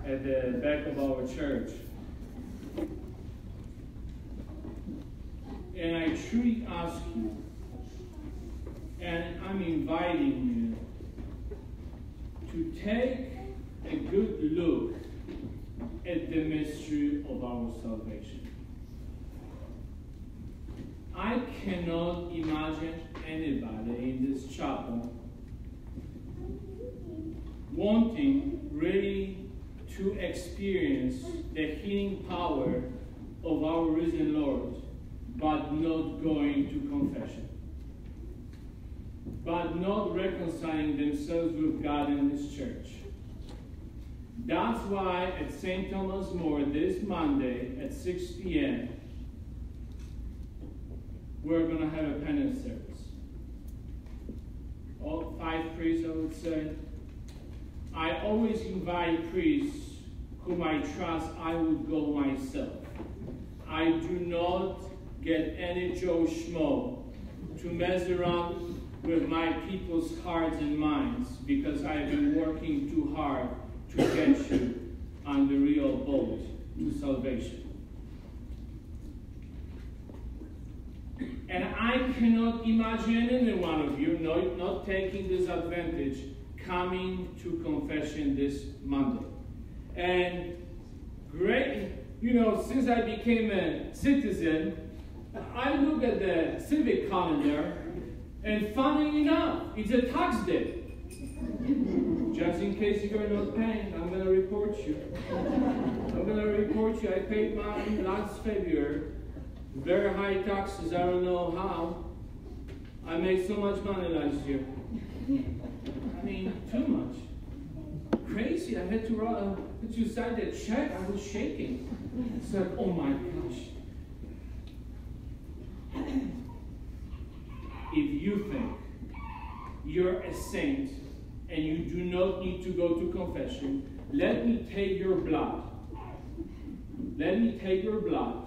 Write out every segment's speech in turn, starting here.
at the back of our church. And I truly ask you, and I'm inviting you to take a good look at the mystery of our salvation. I cannot imagine anybody in this chapel wanting really to experience the healing power of our risen Lord, but not going to confession, but not reconciling themselves with God in His church. That's why at St. Thomas More this Monday at 6 p.m. we're going to have a penance service. All 5 priests, I would say. I always invite priests whom I trust I would go myself. I do not get any Joe Schmo to mess around with my people's hearts and minds, because I've been working too hard to get you on the real boat to salvation. And I cannot imagine any one of you not taking this advantage, coming to confession this Monday. And great, since I became a citizen, I look at the civic calendar, and funny enough, it's a tax day. Just in case you're not paying, I'm going to report you. I paid mine last February. Very high taxes, I don't know how. I made so much money last year. I mean, too much. Crazy, I had to sign that check, I was shaking. It's like, oh my gosh. If you think you're a saint and you do not need to go to confession, let me take your blood. Let me take your blood,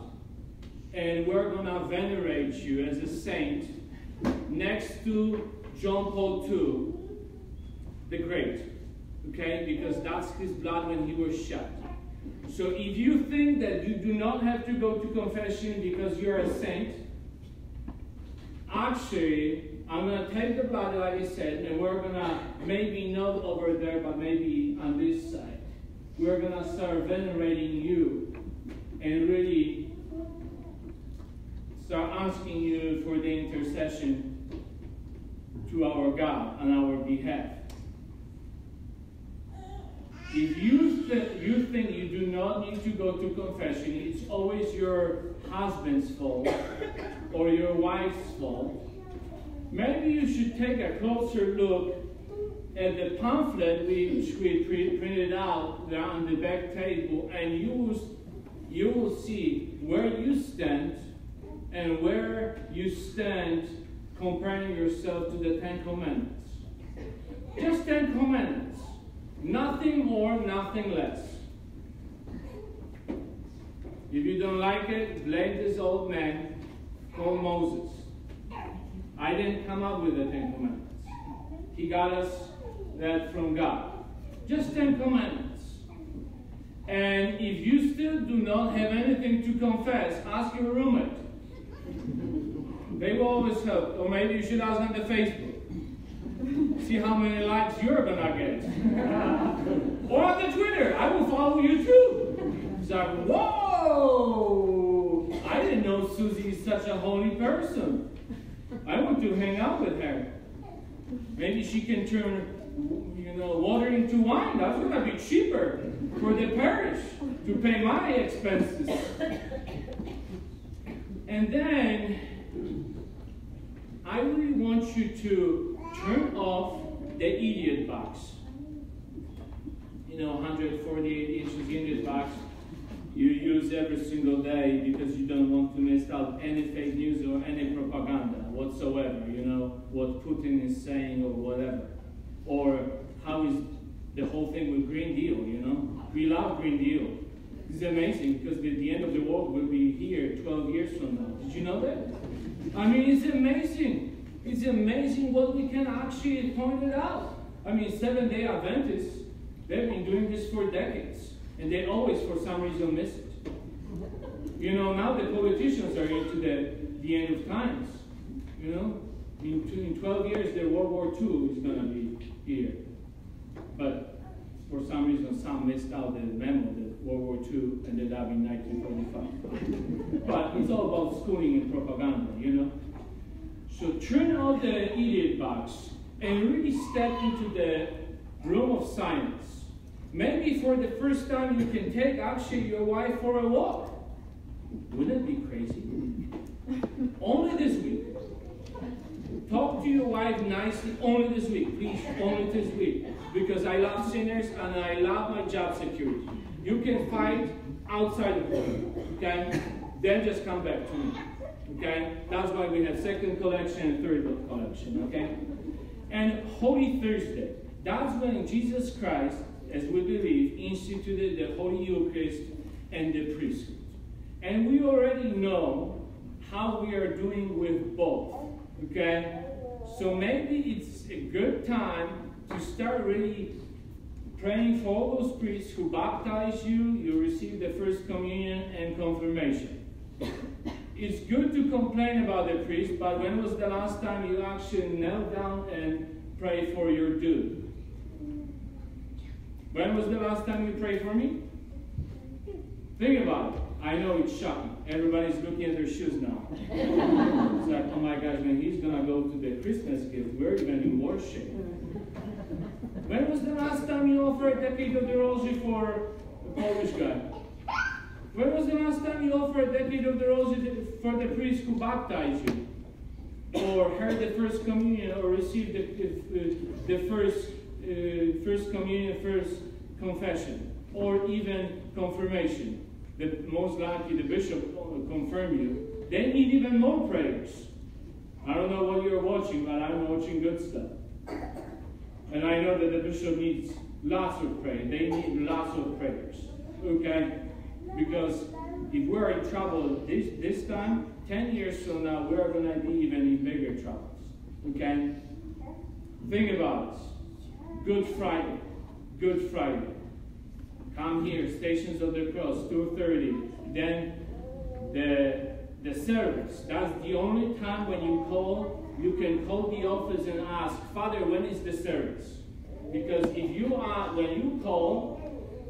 and we're going to venerate you as a saint next to John Paul II, the Great. Okay? Because that's his blood when he was shed. So if you think that you do not have to go to confession because you're a saint, actually, I'm going to take the blood, like I said, and we're going to, maybe not over there, but maybe on this side, we're going to start venerating you and really start asking you for the intercession to our God on our behalf. If you think you do not need to go to confession, it's always your husband's fault or your wife's fault, maybe you should take a closer look at the pamphlet which we printed out there on the back table, and you will see where you stand and where you stand comparing yourself to the 10 Commandments. Just 10 Commandments. Nothing more, nothing less. If you don't like it, blame this old man called Moses. I didn't come up with the 10 Commandments. He got us that from God. Just 10 Commandments. And if you still do not have anything to confess, ask your roommate. They will always help. Or maybe you should ask on the Facebook. See how many likes you're going to get. Or on the Twitter. I will follow you too. It's like, whoa! I didn't know Susie is such a holy person. I want to hang out with her. Maybe she can turn, water into wine. That's going to be cheaper for the parish to pay my expenses. And then, I really want you to turn off the idiot box. 148 inches idiot box you use every single day because you don't want to miss out any fake news or any propaganda whatsoever, what Putin is saying or whatever. Or how is the whole thing with Green Deal, We love Green Deal. It's amazing because the end of the world will be here 12 years from now. Did you know that? I mean, it's amazing. It's amazing what we can actually point it out. I mean, Seventh-day Adventists, they've been doing this for decades. And they always, for some reason, miss it. You know, now the politicians are into the end of times. You know, in 12 years, the World War II is going to be here. But for some reason, some missed out the memo that World War II ended up in 1945. But it's all about schooling and propaganda, you know. So turn off the idiot box and really step into the room of silence. Maybe for the first time you can take actually your wife for a walk. Wouldn't it be crazy? Only this week. Talk to your wife nicely only this week. Please, only this week. Because I love sinners and I love my job security. You can fight outside the court. Okay? Then just come back to me. Okay? That's why we have second collection and third collection. Okay? And Holy Thursday. That's when Jesus Christ, as we believe, instituted the Holy Eucharist and the priesthood. And we already know how we are doing with both. Okay? So maybe it's a good time to start really praying for all those priests who baptize you, you receive the first communion and confirmation. It's good to complain about the priest, but when was the last time you actually knelt down and prayed for your dude? When was the last time you prayed for me? Think about it. I know it's shocking. Everybody's looking at their shoes now. It's like, oh my gosh, when he's going to go to the Christmas gift, we're even in worse shape. When was the last time you offered a decade of the rosary for a Polish guy? When was the last time you offered a decade of the rosary for the priest who baptized you? Or heard the first communion, or received the first communion, first confession, or even confirmation? Most likely the bishop will confirm you. They need even more prayers. I don't know what you're watching, but I'm watching good stuff. And I know that the bishop needs lots of prayers. They need lots of prayers. Okay? Because if we're in trouble this time, 10 years from now, we're going to be even in bigger troubles. Okay? Think about it. Good Friday. Good Friday. Come here, Stations of the Cross, 2:30. Then the service. That's the only time when you can call the office and ask, Father, when is the service? Because when you call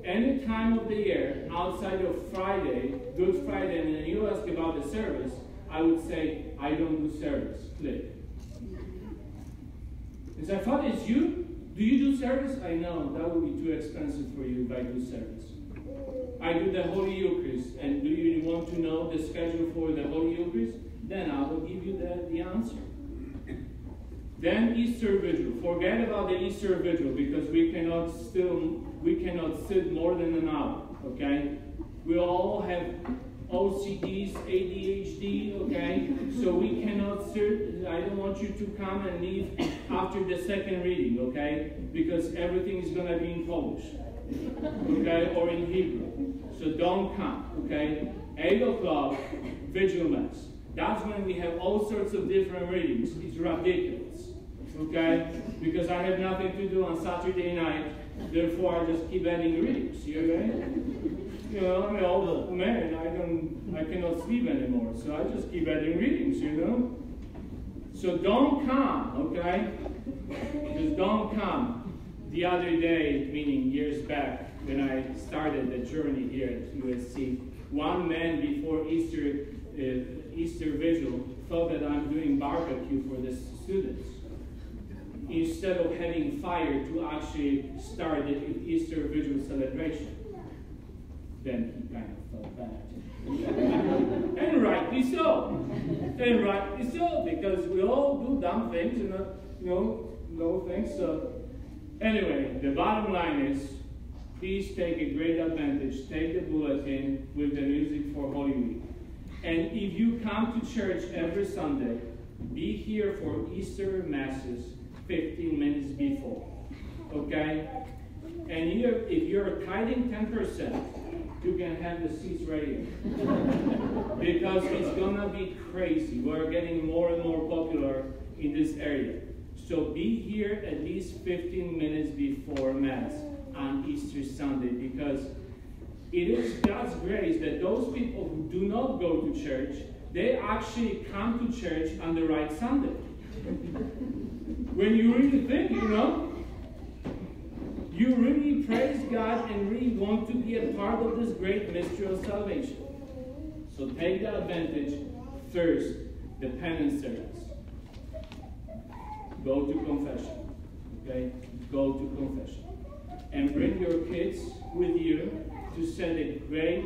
any time of the year outside of Friday, Good Friday, and then you ask about the service, I would say, I don't do service. Click. Is that, Father, it's you? Do you do service? I know, that would be too expensive for you if I do service. I do the Holy Eucharist, and do you want to know the schedule for the Holy Eucharist? Then I will give you the answer. Then Easter Vigil. Forget about the Easter Vigil, because we cannot sit more than an hour, okay? We all have OCDs, ADHD, okay? So we cannot sit. I don't want you to come and leave after the second reading, okay? Because everything is going to be in Polish, okay? Or in Hebrew. So don't come, okay? 8 o'clock, Vigil Mass. That's when we have all sorts of different readings. It's ridiculous, okay? Because I have nothing to do on Saturday night, therefore I just keep adding readings, you know? You know, I'm an old man, I cannot sleep anymore, so I just keep adding readings, you know? So don't come, okay? Just don't come. The other day, meaning years back, when I started the journey here at USC, one man before Easter Vigil thought that I'm doing barbecue for the students, instead of having fire to actually start the Easter Vigil celebration. Then he kind of felt bad. And rightly so. And rightly so, because we all do dumb things, no things. So anyway, the bottom line is, please take a great advantage. Take the bulletin with the music for Holy Week. And if you come to church every Sunday, be here for Easter Masses 15 minutes before. Okay? And if you're tithing 10%, you can have the seats right here. Because it's going to be crazy. We're getting more and more popular in this area. So be here at least 15 minutes before Mass on Easter Sunday, because it is God's grace that those people who do not go to church, they actually come to church on the right Sunday. When you really think, you really praise God and really want to be a part of this great mystery of salvation. So take the advantage. First, the penance service. Go to confession. Okay? Go to confession. And bring your kids with you to set a great,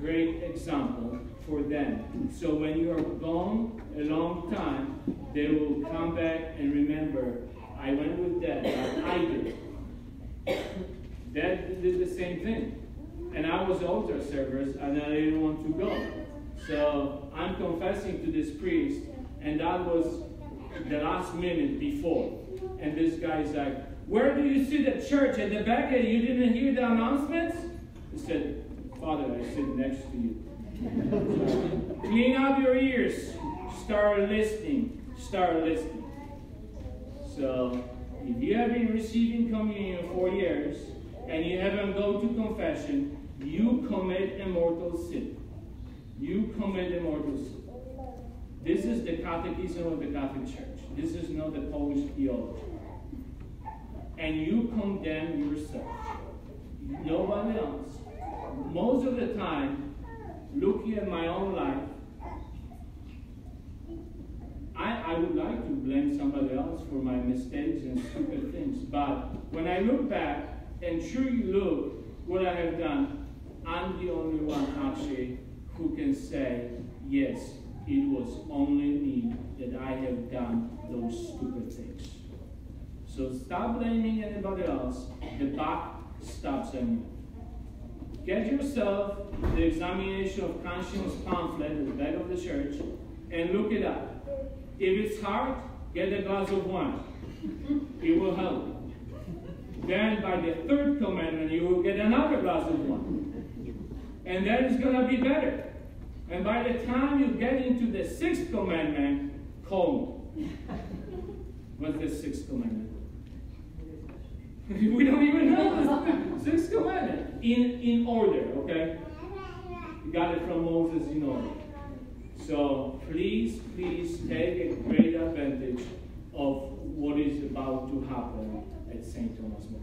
great example for them. So when you are gone a long time, they will come back and remember, I went with Dad, but I did. Dad did the same thing. And I was altar servers and I didn't want to go. So I'm confessing to this priest, and that was the last minute before. And this guy's like, where do you see the church? At the back, and you didn't hear the announcements? He said, Father, I sit next to you. So, clean up your ears. Start listening. Start listening. So, if you have been receiving communion for years, and you haven't gone to confession, you commit a mortal sin. You commit a mortal sin. This is the catechism of the Catholic Church. This is not the Polish theology. And you condemn yourself. Nobody else. Most of the time, looking at my own life, I would like to blame somebody else for my mistakes and stupid things. But when I look back and truly look what I have done, I'm the only one actually who can say, yes, it was only me that I have done those stupid things. So stop blaming anybody else. The buck stops anyone. Get yourself the examination of conscience pamphlet at the back of the church and look it up. If it's hard, get a glass of wine. It will help. Then by the third commandment, you will get another glass of wine. And then it's going to be better. And by the time you get into the sixth commandment, call me. What's the sixth commandment? We don't even know the sixth commandment. In order, okay? You got it from Moses in order. So please, please take a great advantage of what is about to happen at St. Thomas More.